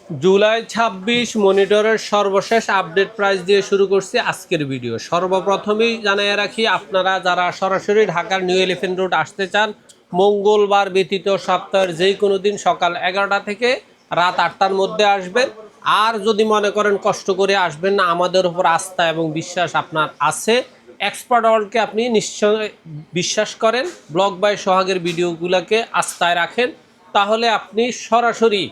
জুলাই ২৬ মনিটরের সর্বশেষ update price দিয়ে শুরু করছি আজকের ভিডিও। সর্বপ্রথমেই জানিয়ে রাখি, আপনারা যারা সরাসরি ঢাকার নিউ এলিফ্যান্ট রোড আসতে চান, মঙ্গলবার ব্যতীত সপ্তাহের যেই কোনো দিন সকাল ১১টা থেকে রাত ৮টার মধ্যে আসবেন। আর যদি মনে করেন কষ্ট করে আসবেন না, আমাদের উপর আস্থা এবং বিশ্বাস আপনার আছে, এক্সপার্ট ওয়ার্ল্ডকে আপনি নিশ্চয় বিশ্বাস করেন, ব্লগ বাই সোহাগের ভিডিওগুলোকে আস্থায় রাখেন, তাহলে আপনি সরাসরি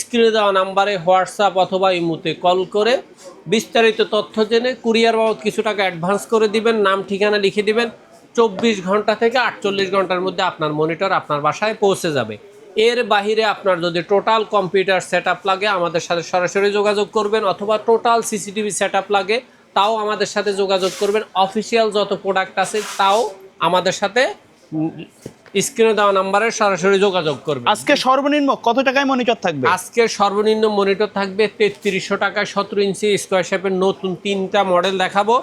স্ক্রিনে দেওয়া নাম্বারে হোয়াটসঅ্যাপ অথবা ইমোতে কল করে বিস্তারিত তথ্য জেনে কুরিয়ার বাবদ কিছু টাকা অ্যাডভান্স করে দিবেন, নাম ঠিকানা লিখে দিবেন। ২৪ ঘন্টা থেকে ৪৮ ঘন্টার মধ্যে আপনার মনিটর আপনার বাসায় পৌঁছে যাবে। এর বাহিরে আপনার যদি টোটাল কম্পিউটার সেট আপ লাগে আমাদের সাথে সরাসরি যোগাযোগ করবেন, অথবা টোটাল সিসিটিভি সেট আপ লাগে তাও আমাদের সাথে যোগাযোগ করবেন। অফিসিয়াল যত প্রোডাক্ট আছে তাও আমাদের সাথে স্ক্রিনে দেওয়া নাম্বারে সরাসরি যোগাযোগ করবে। আজকে সর্বনিম্ন কত টাকায় মনিটর থাকবে? আজকের সর্বনিম্ন মনিটর থাকবে ৩৩০০ টাকায় ১৭ ইঞ্চি স্কোয়ার শেপের নতুন ৩টা মডেল দেখাবো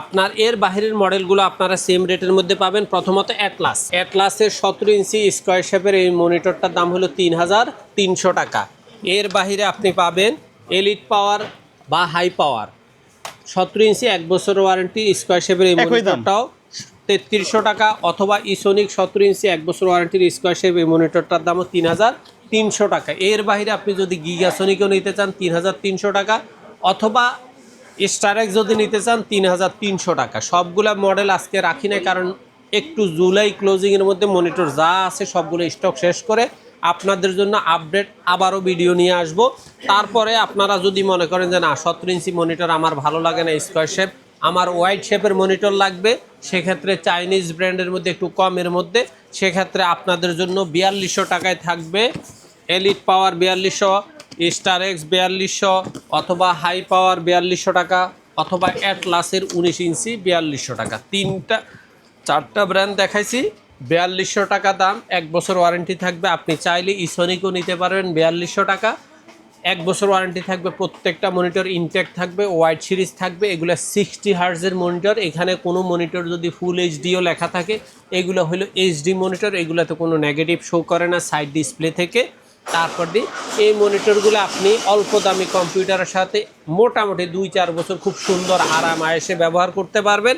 আপনার। এর বাহিরের মডেলগুলো আপনারা সেম রেটের মধ্যে পাবেন। প্রথমত অ্যাটলাসের ১৭ ইঞ্চি স্কোয়ার শেপের এই মনিটরটার দাম হলো ৩৩০০ টাকা। এর বাহিরে আপনি পাবেন এলিট পাওয়ার বা হাই পাওয়ার ১৭ ইঞ্চি ১ বছর ওয়ারেন্টি স্কোয়ার শেপের এই মনিটরটাও ৩৩০০ টাকা, অথবা ইসোনিক ১৭ ইঞ্চি ১ বছর ওয়ারেন্টির স্কোয়ার শেপ এই মনিটরটার দামও ৩৩০০ টাকা। এর বাইরে আপনি যদি গিগাসোনিকও নিতে চান ৩৩০০ টাকা, অথবা স্টারেক্স যদি নিতে চান ৩৩০০ টাকা। সবগুলা মডেল আজকে রাখি না, কারণ একটু জুলাই ক্লোজিংয়ের মধ্যে মনিটর যা আছে সবগুলো স্টক শেষ করে আপনাদের জন্য আপডেট আবারও ভিডিও নিয়ে আসব। তারপরে আপনারা যদি মনে করেন যে না ১৭ ইঞ্চি মনিটর আমার ভালো লাগে না, স্কোয়ার শেপ আমার ওয়াইড শেপের মনিটর লাগবে, সেক্ষেত্রে চাইনিজ ব্র্যান্ডের মধ্যে একটু কমের মধ্যে, সেক্ষেত্রে আপনাদের জন্য ৪২০০ টাকায় থাকবে এলিট পাওয়ার ৪২০০, স্টারেক্স ৪২০০, অথবা হাই পাওয়ার ৪২০০ টাকা, অথবা অ্যাটলাসের ১৯ ইঞ্চি ৪২০০ টাকা। ৪টা ব্র্যান্ড দেখাইছি, ৪২০০ টাকা দাম, ১ বছর ওয়ারেন্টি থাকবে। আপনি চাইলে ইসোনিকও নিতে পারবেন ৪২০০ টাকা, ১ বছর ওয়ারেন্টি থাকবে। প্রত্যেকটা মনিটর ইনটেক থাকবে, ওয়াইড সিরিজ থাকবে। এগুলো 60 হার্জের মনিটর। এখানে কোনো মনিটর যদি ফুল এইচডিও লেখা থাকে এগুলো হলো এইচডি মনিটর, এগুলোতে কোনো নেগেটিভ শো করে না সাইড ডিসপ্লে থেকে। তারপর দিয়ে এই মনিটরগুলো আপনি অল্প দামি কম্পিউটারের সাথে মোটামুটি ২-৪ বছর খুব সুন্দর আরাম আয়েসে ব্যবহার করতে পারবেন।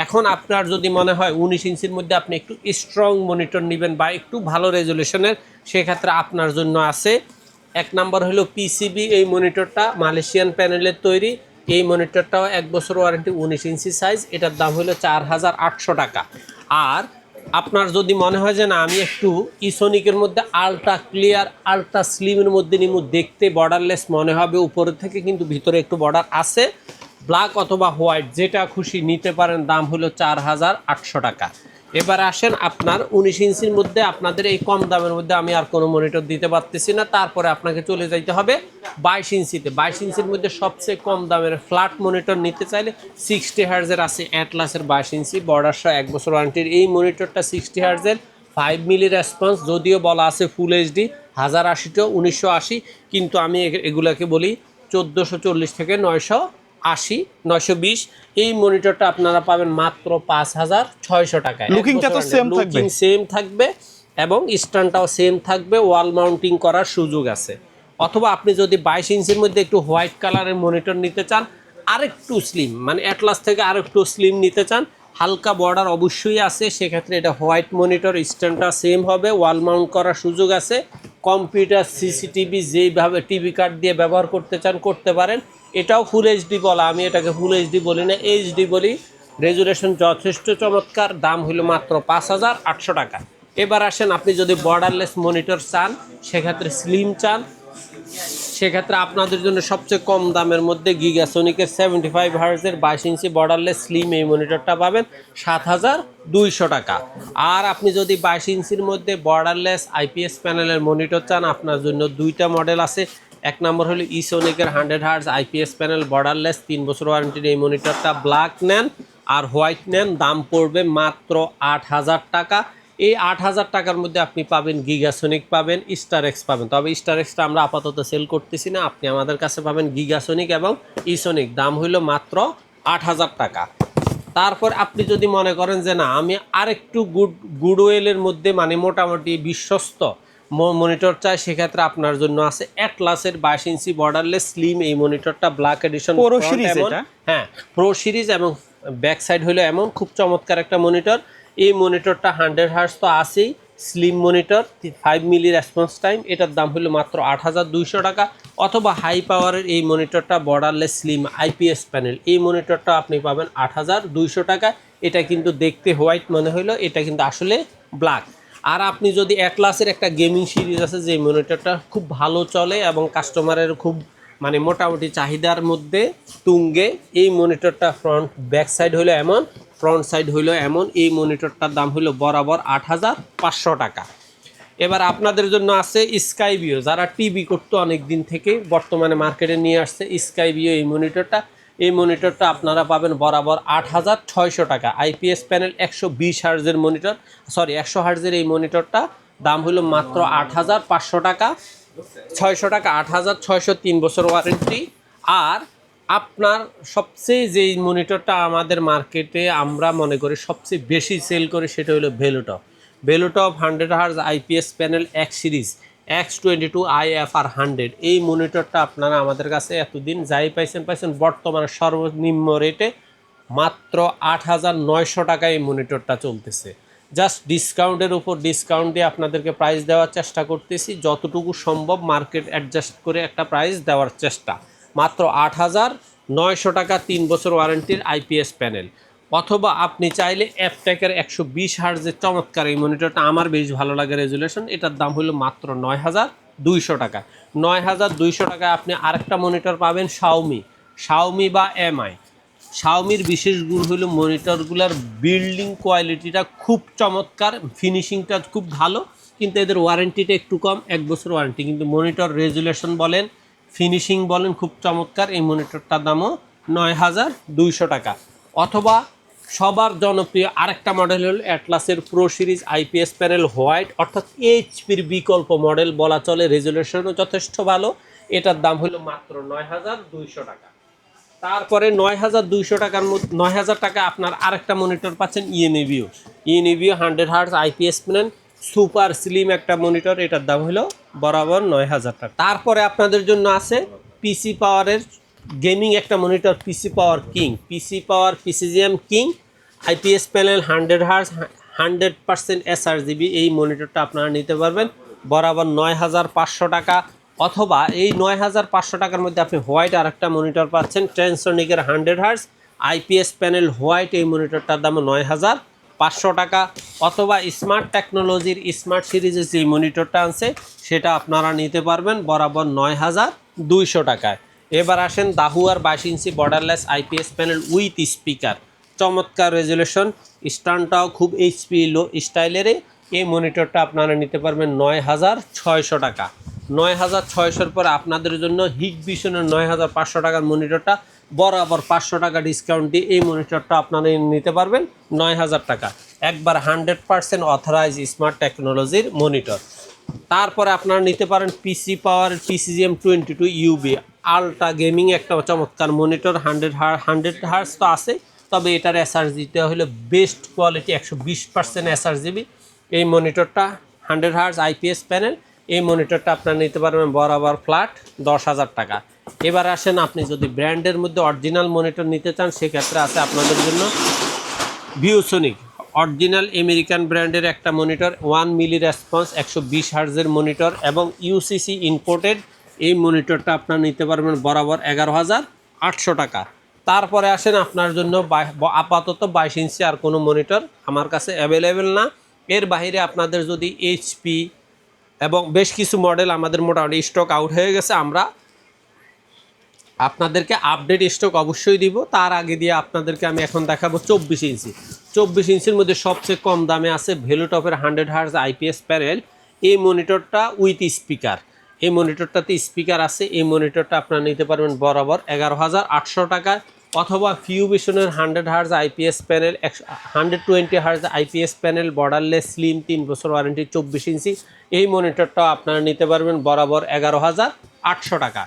এখন আপনার যদি মনে হয় ১৯ ইঞ্চির মধ্যে আপনি একটু স্ট্রং মনিটর নেবেন বা একটু ভালো রেজুলেশনের, সেক্ষেত্রে আপনার জন্য আছে ১ নাম্বার হলো পিসিবি। এই মনিটরটা মালয়েশিয়ান প্যানেলের তৈরি। এই মনিটরটাও ১ বছর ওয়ারেন্টি, ১৯ ইঞ্চি সাইজ। এটার দাম হলো ৪৮০০ টাকা। আর আপনার যদি মনে হয় যে না আমি একটু ইসোনিকের মধ্যে আলট্রা ক্লিয়ার আলট্রা স্লিমের মধ্যে নিমু, দেখতে বর্ডারলেস মনে হবে উপরে থেকে, কিন্তু ভিতরে একটু বর্ডার আছে, ব্ল্যাক অথবা হোয়াইট যেটা খুশি নিতে পারেন। দাম হলো ৪৮০০ টাকা। এবার আসেন আপনার ১৯ ইঞ্চির মধ্যে, আপনাদের এই কম দামের মধ্যে আমি আর কোনো মনিটর দিতে পারতেছি না, তারপরে আপনাকে চলে যাইতে হবে ২২ ইঞ্চিতে। ২২ ইঞ্চির মধ্যে সবচেয়ে কম দামের ফ্ল্যাট মনিটর নিতে চাইলে ৬০ হার্জের আছে অ্যাটলাসের ২২ ইঞ্চি বর্ডার সহ ১ বছর ওয়ারেন্টির। এই মনিটরটা ৬০ হার্জের 5 মিলি রেসপন্স, যদিও বলা আছে ফুল এইচডি ১০৮০টাও ১৯৮০, কিন্তু আমি এগুলাকে বলি ১৪৪০ থেকে ৯৮০ এই মনিটরটা আপনারা পাবেন মাত্র ৫৬০০ টাকায়। লুকিংটা তো সেম থাকবে এবং স্ট্যান্ডটাও সেম থাকবে, ওয়াল মাউন্টিং করার সুযোগ আছে। অথবা আপনি যদি ২২ ইঞ্চির মধ্যে একটু হোয়াইট কালারের মনিটর নিতে চান, আরেকটু স্লিম, মানে অ্যাটলাস থেকে আরেকটু স্লিম নিতে চান, হালকা বর্ডার অবশ্যই আছে, সেক্ষেত্রে এটা হোয়াইট মনিটর, স্ট্যান্ডটা সেম হবে, ওয়াল মাউন্ট করার সুযোগ আছে। কম্পিউটার সিসিটিভি যেইভাবে টিভি কার্ড দিয়ে ব্যবহার করতে চান করতে পারেন। এটাও ফুল এইচডি বলা, আমি এটাকে ফুল এইচডি বলি না, এইচডি বলি। রেজুলেশন যথেষ্ট চমৎকার। দাম হলো মাত্র ৫৮০০ টাকা। এবার আসেন আপনি যদি বর্ডারলেস মনিটর চান, সেক্ষেত্রে স্লিম চান, সেক্ষেত্রে আপনাদের জন্য সবচেয়ে কম দামের মধ্যে গিগাসোনিকের 75 হার্জের ২২ ইঞ্চি বর্ডারলেস স্লিম এই মনিটরটা পাবেন ৭২০০ টাকা। আর আপনি যদি ২২ ইঞ্চির মধ্যে বর্ডারলেস আইপিএস প্যানেলের মনিটর চান, আপনার জন্য ২টা মডেল আছে। ১ নম্বর হলো ইসোনিকের 100 হার্জ আইপিএস প্যানেল বর্ডারলেস ৩ বছর ওয়ারেন্টির এই মনিটরটা। ব্ল্যাক নেন আর হোয়াইট নেন, দাম পড়বে মাত্র ৮০০০ টাকা। এই ৮০০০ টাকার মধ্যে আপনি পাবেন গিগাসোনিক, পাবেন স্টারেক্স পাবেন। তবে স্টারেক্সটা আমরা আপাতত সেল করতেছি না, আপনি আমাদের কাছে পাবেন গিগাসোনিক এবং ইসোনিক। দাম হইল মাত্র ৮০০০ টাকা। তারপর আপনি যদি মনে করেন যে না আমি আরেকটু গুডওয়েলের মধ্যে, মানে মোটামুটি বিশ্বস্ত মনিটর চাই সেক্ষেত্রে আপনার জন্য আছে অ্যাটলাসের 22 ইঞ্চি বর্ডারলেস স্লিম এই মনিটরটা ব্ল্যাক এডিশন Pro series এটা? হ্যাঁ প্রো সিরিজ এবং ব্যাক সাইড হলো এমন খুব চমৎকার একটা মনিটর। এই মনিটরটা 100 হার্টজ তো আছেই, স্লিম মনিটর 5 মিলি রেসপন্স টাইম, এটার দাম হলো মাত্র 8200 টাকা। অথবা হাই পাওয়ারের এই মনিটরটা বর্ডারলেস স্লিম আইপিএস প্যানেল, এই মনিটরটা আপনি পাবেন 8200 টাকা। এটা কিন্তু দেখতে হোয়াইট মনে হলো, এটা কিন্তু আসলে ব্ল্যাক। আর আপনি যদি অ্যাটলাসের একটা গেমিং সিরিজ আছে যে মনিটরটা খুব ভালো চলে এবং কাস্টমারের খুব মানে মোটামুটি চাহিদার মধ্যে তুঙ্গে, এই মনিটরটা ফ্রন্ট ব্যাক সাইড হলো এমন, ফ্রন্ট সাইড হলো এমন, এই মনিটরটার দাম হলো বরাবর 8500 টাকা। এবার আপনাদের জন্য আছে স্কাইভিও, যারা টিভি করতো অনেক দিন থেকে বর্তমানে মার্কেটে নিয়ে আসছে স্কাইভিও এই মনিটরটা। এই মনিটরটা আপনারা পাবেন বরাবর 8600 টাকা। আইপিএস প্যানেল 120 হার্জের মনিটর, সরি 100 হার্জের এই মনিটরটা দাম হলো মাত্র 8500 টাকা, 600 টাকা 8600, 3 বছর ওয়ারেন্টি। আর আপনার সবচেয়ে যেই মনিটরটা আমাদের মার্কেটে আমরা মনে করি সবচেয়ে বেশি সেল করে সেটা হলো ভেলুটপ। ভেলুটপ 100 hertz IPS panel X series X22 IFR 100, এই মনিটরটা আপনারা আমাদের কাছে এতদিন যাই পাইছেন বর্তমানে সর্বনিম্ন রেটে মাত্র 8900 টাকায় এই মনিটরটা চলতেছে। জাস্ট ডিসকাউন্টের উপর ডিসকাউন্ট দিয়ে আপনাদেরকে প্রাইস দেওয়ার চেষ্টা করতেছি, যতটুকু সম্ভব মার্কেট অ্যাডজাস্ট করে একটা প্রাইস দেওয়ার চেষ্টা। মাত্র 8900 টাকা, 3 বছর ওয়ারেন্টির আইপিএস প্যানেল। অথবা আপনি চাইলে অ্যাপটেকের 120 হার্জের চমৎকার এই মনিটরটা আমার বেশ ভালো লাগে রেজুলেশন, এটার দাম হলো মাত্র 9200 টাকা। 9200 টাকায় আপনি আরেকটা মনিটর পাবেন শাওমি বা এমআই। শাওমির বিশেষ গুণ হলো মনিটরগুলোর বিল্ডিং কোয়ালিটিটা খুব চমৎকার, ফিনিশিংটা খুব ভালো, কিন্তু এদের ওয়ারেন্টিটা একটু কম, 1 বছর ওয়ারেন্টি, কিন্তু মনিটর রেজুলেশন বলেন ফিনিশিং বলেন খুব চমৎকার। এই মনিটরটার দামও 9200 টাকা। অথবা সবার জনপ্রিয় আরেকটা মডেল হলো অ্যাটলাসের pro series IPS panel white, অর্থাৎ এইচপির বিকল্প মডেল বলা চলে, রেজুলেশনও যথেষ্ট ভালো, এটার দাম হলো মাত্র 9200 টাকা। তারপরে 9200 টাকার মধ্যে 9000 টাকা আপনার আরেকটা মনিটর পাচ্ছেন ইএনএভিও 100 hertz IPS panel super slim একটা মনিটর, এটার দাম হলো বরাবর 9000 টাকা। তারপরে আপনাদের জন্য আছে পিসি পাওয়ারের গেমিং একটা monitor, PC power king, PC power PCGM king IPS panel 100 hertz 100% sRGB, এই মনিটরটা আপনারা নিতে পারবেন বরাবর 9500 টাকা। অথবা এই 9500 টাকার মধ্যে আপনি হোয়াইট আর একটা মনিটর পাচ্ছেন ট্রান্সসনিকের 100 হার্জ আইপিএস প্যানেল হোয়াইট, এই মনিটরটার দাম 9500 টাকা। অথবা স্মার্ট টেকনোলজির স্মার্ট সিরিজের যে মনিটরটা আছে সেটা আপনারা নিতে পারবেন বরাবর 9200 টাকায়। এবার আসেন দাহুয়ার 22 inch borderless IPS panel with speaker, চমৎকার রেজুলেশন, স্ট্যান্ডটাও খুব এইচপি লো স্টাইলের, এই মনিটরটা আপনারা নিতে পারবেন 9600 টাকা। 9600-র পরে আপনাদের জন্য হিগভিশনের 9500 টাকার মনিটরটা বরাবর 500 টাকা ডিসকাউন্ট দিয়ে এই মনিটরটা আপনারা নিতে পারবেন 9000 টাকা, একবার 100% অথরাইজ স্মার্ট টেকনোলজির মনিটর। তারপরে আপনারা নিতে পারেন পিসি পাওয়ার পিসিজিএম 22 ইউবি আলট্রা গেমিং একটা চমৎকার মনিটর, 100 হার্জ তো আছে, তবে এটার এসআরজিটা হলো বেস্ট কোয়ালিটি 120% এসআরজিবি। এই মনিটরটা 100 হার্জ আইপিএস প্যানেল, এই মনিটরটা আপনারা নিতে পারবেন বরাবর ফ্ল্যাট 10,000 টাকা। এবার আসেন আপনি যদি ব্র্যান্ডের মধ্যে অরিজিনাল মনিটর নিতে চান সেক্ষেত্রে আছে আপনাদের জন্য ভিউসনিক অরিজিনাল আমেরিকান ব্র্যান্ডের একটা মনিটর, 1 মিলি রেসপন্স 120 হার্জের মনিটর এবং ইউসিসি ইম্পোর্টেড, এই মনিটরটা আপনারা নিতে পারবেন বরাবর 11,800 টাকা। তারপরে আসেন আপনার জন্য আপাতত 22 ইঞ্চি আর কোনো মনিটর আমার কাছে অ্যাভেলেবেল না, এর বাইরে আপনাদের যদি এইচপি এবং বেশ কিছু মডেল আমাদের মোটামুটি স্টক আউট হয়ে গেছে, আমরা আপনাদেরকে আপডেট স্টক অবশ্যই দিব। তার আগে দিয়ে আপনাদেরকে আমি এখন দেখাবো 24 ইঞ্চি। 24 ইঞ্চির মধ্যে সবচেয়ে কম দামে আছে ভেলুটপের 100 হার্জ আইপিএস প্যানেল, এই মনিটরটা উইথ স্পিকার, এই মনিটরটাতে স্পিকার আছে, এই মনিটরটা আপনারা নিতে পারবেন বরাবর 11,800 টাকায়। অথবা ফিউভিশনের 100 hertz IPS panel 120 hertz IPS panel borderless slim 3 বছর ওয়ারেন্টি 24 ইঞ্চি, এই মনিটরটাও আপনারা নিতে পারবেন বরাবর 11,800 টাকা।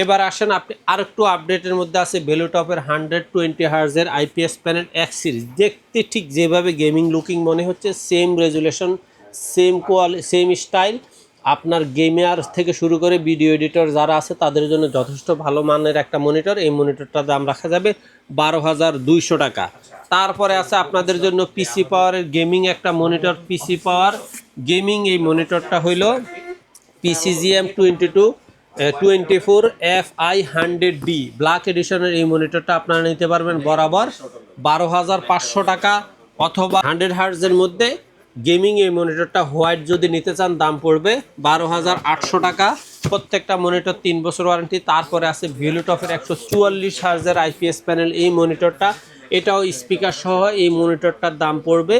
এবার আসেন আপনি আরেকটু আপডেটের মধ্যে আছে ভেলুটপের 120 হার্জের আইপিএস প্যানেল X সিরিজ, দেখতে ঠিক যেভাবে গেমিং লুকিং মনে হচ্ছে, same resolution same quality same style, আপনার গেমার থেকে শুরু করে ভিডিও এডিটর যারা আছে তাদের জন্য যথেষ্ট ভালো মানের একটা মনিটর। এই মনিটরটার দাম রাখা যাবে 12,200 টাকা। তারপরে আছে আপনাদের জন্য পিসি পাওয়ারের গেমিং একটা মনিটর, পিসি পাওয়ার গেমিং। এই মনিটরটা হইল PCGM 2224FI100D ব্ল্যাক এডিশনের। এই মনিটরটা আপনারা নিতে পারবেন বরাবর 12,500 টাকা, অথবা 100 হার্টজের মধ্যে গেমিং এই মনিটরটা হোয়াইট যদি নিতে চান দাম পড়বে 12,800 টাকা। প্রত্যেকটা মনিটর 3 বছর ওয়ারেন্টি। তারপরে আছে ভ্যালুটপের 144 হার্টজের IPS প্যানেল এই মনিটরটা, এটাও স্পিকার সহ। এই মনিটরটার দাম পড়বে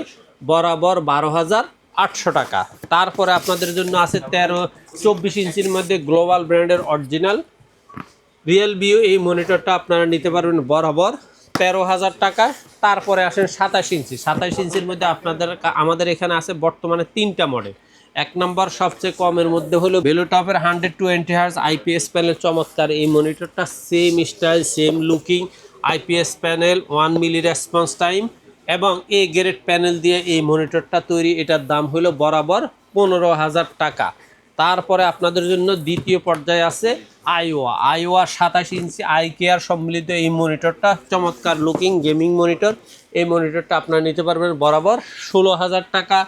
বরাবর 12,800 টাকা। তারপরে আপনাদের জন্য আছে 13-24 ইঞ্চির মধ্যে গ্লোবাল ব্র্যান্ডের অরিজিনাল রিয়েল ভিউ। এই মনিটরটা আপনারা নিতে পারবেন বরাবর 13,000 টাকা। তারপরে আসেন 27 ইঞ্চি। 27 ইঞ্চির মধ্যে আমাদের এখানে আছে বর্তমানে 3টা মডেল। 1 নম্বর সবচেয়ে কমের মধ্যে হলো ভ্যালুটপের 120 হার্জ IPS প্যানেল, চমৎকার এই মনিটরটা। Same style, same looking, IPS panel, 1 milli response time এবং এ গ্রেড প্যানেল দিয়ে এই মনিটরটা তৈরি। এটার দাম হলো বরাবর 15,000 টাকা। তারপরে আপনাদের জন্য দ্বিতীয় পর্যায়ে আছে আইওয়া 27 ইঞ্চি আই কেয়ার সম্মিলিত এই মনিটরটা, চমৎকার লুকিং গেমিং মনিটর। এই মনিটরটা আপনারা নিতে পারবেন বরাবর 16,000 টাকা,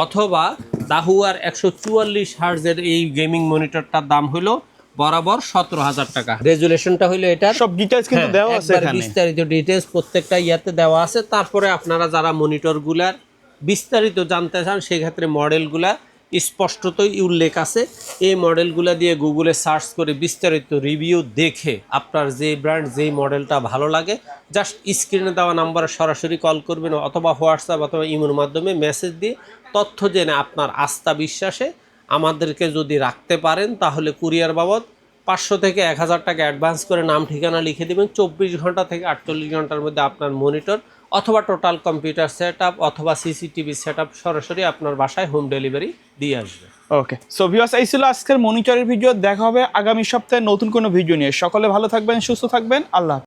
অথবা দাহুয়ার 144 হার্জের এই গেমিং মনিটরটার দাম হলো বরাবর 17,000 টাকা। রেজুলেশনটা হলো এটার সব ডিটেইলস কিন্তু দেওয়া আছে একবার এখানে। বিস্তারিত ডিটেইলস প্রত্যেকটা ইয়াতে দেওয়া আছে। তারপরে আপনারা যারা মনিটরগুলার বিস্তারিত জানতে চান সেক্ষেত্রে মডেলগুলা স্পষ্টতই উল্লেখ আছে। এই মডেলগুলা দিয়ে গুগলে সার্চ করে বিস্তারিত রিভিউ দেখে আপনার যে ব্র্যান্ড যেই মডেলটা ভালো লাগে জাস্ট স্ক্রিনে দেওয়া নাম্বারে সরাসরি কল করবেন, অথবা হোয়াটসঅ্যাপ অথবা ইমোর মাধ্যমে মেসেজ দিয়ে তথ্য জেনে আপনার আস্থা বিশ্বাসে আমাদেরকে যদি রাখতে পারেন তাহলে কুরিয়ার বাবদ 500 থেকে 1,000 টাকা অ্যাডভান্স করে নাম ঠিকানা লিখে দেবেন। 24 ঘন্টা থেকে 48 ঘন্টার মধ্যে আপনার মনিটর অথবা টোটাল কম্পিউটার সেটআপ অথবা সিসিটিভি সেটআপ সরাসরি আপনার বাসায় হোম ডেলিভারি দিয়ে আসবে। ওকে, সো ভিউয়ার্স, এই ছিল আজকের মনিটরের ভিডিও। দেখা হবে আগামী সপ্তাহে নতুন কোনো ভিডিও নিয়ে। সকলে ভালো থাকবেন, সুস্থ থাকবেন, আল্লাহ হাফেজ।